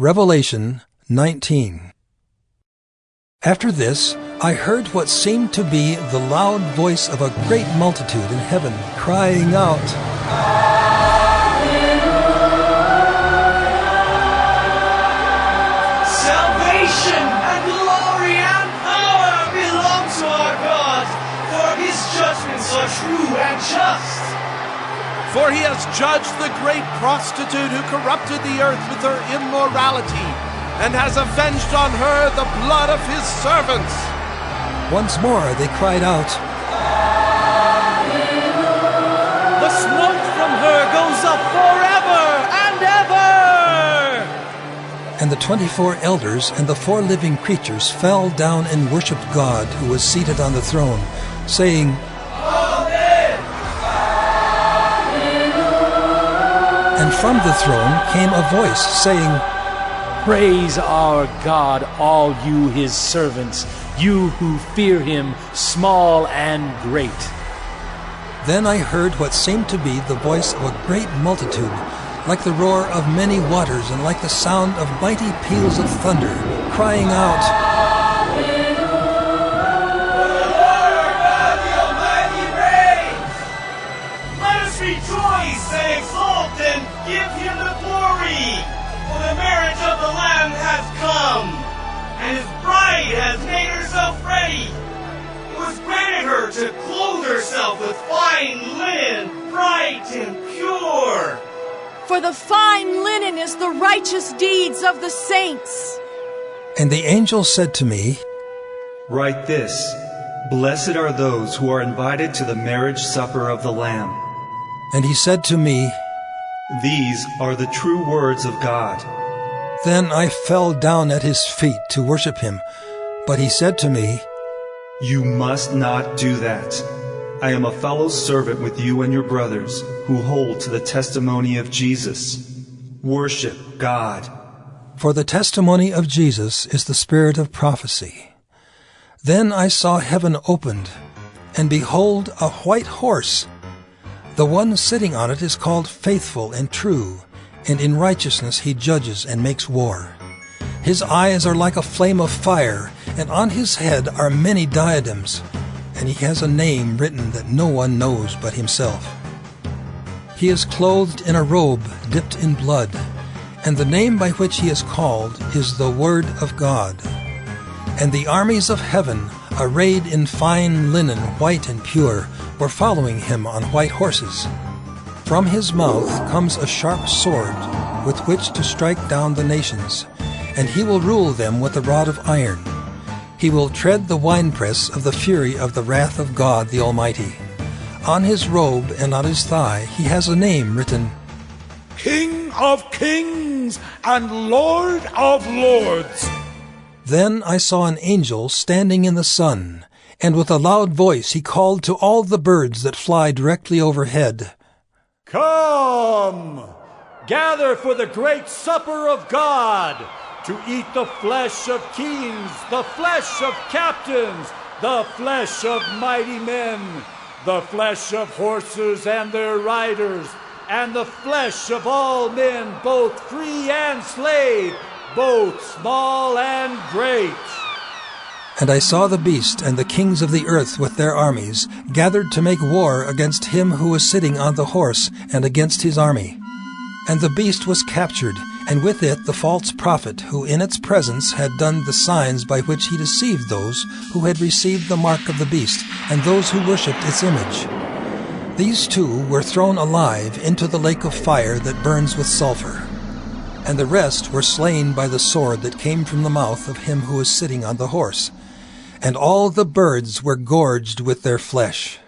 Revelation 19. After this, I heard what seemed to be the loud voice of a great multitude in heaven, crying out, Salvation and glory and power belong to our God, for his judgments are true and just. For he has judged the great prostitute who corrupted the earth with her immorality, and has avenged on her the blood of his servants. Once more they cried out, The smoke from her goes up forever and ever! And the 24 elders and the 4 living creatures fell down and worshipped God who was seated on the throne, saying, And from the throne came a voice saying, Praise our God, all you his servants, you who fear him, small and great. Then I heard what seemed to be the voice of a great multitude, like the roar of many waters and like the sound of mighty peals of thunder, crying out, Rejoice and exult and give him the glory, for the marriage of the Lamb has come, and his bride has made herself ready. It was granted her to clothe herself with fine linen, bright and pure. For the fine linen is the righteous deeds of the saints. And the angel said to me, Write this, Blessed are those who are invited to the marriage supper of the Lamb. And he said to me, These are the true words of God. Then I fell down at his feet to worship him. But he said to me, You must not do that. I am a fellow servant with you and your brothers who hold to the testimony of Jesus. Worship God. For the testimony of Jesus is the spirit of prophecy. Then I saw heaven opened, and behold, a white horse. The one sitting on it is called Faithful and True, and in righteousness he judges and makes war. His eyes are like a flame of fire, and on his head are many diadems, and he has a name written that no one knows but himself. He is clothed in a robe dipped in blood, and the name by which he is called is the Word of God. And the armies of heaven, arrayed in fine linen, white and pure, were following him on white horses. From his mouth comes a sharp sword with which to strike down the nations, and he will rule them with a rod of iron. He will tread the winepress of the fury of the wrath of God the Almighty. On his robe and on his thigh he has a name written, King of Kings and Lord of Lords. Then I saw an angel standing in the sun, and with a loud voice he called to all the birds that fly directly overhead, Come, gather for the great supper of God, to eat the flesh of kings, the flesh of captains, the flesh of mighty men, the flesh of horses and their riders, and the flesh of all men, both free and slave, both small and great. And I saw the beast and the kings of the earth with their armies, gathered to make war against him who was sitting on the horse and against his army. And the beast was captured, and with it the false prophet, who in its presence had done the signs by which he deceived those who had received the mark of the beast, and those who worshipped its image. These 2 were thrown alive into the lake of fire that burns with sulfur. And the rest were slain by the sword that came from the mouth of him who was sitting on the horse. And all the birds were gorged with their flesh.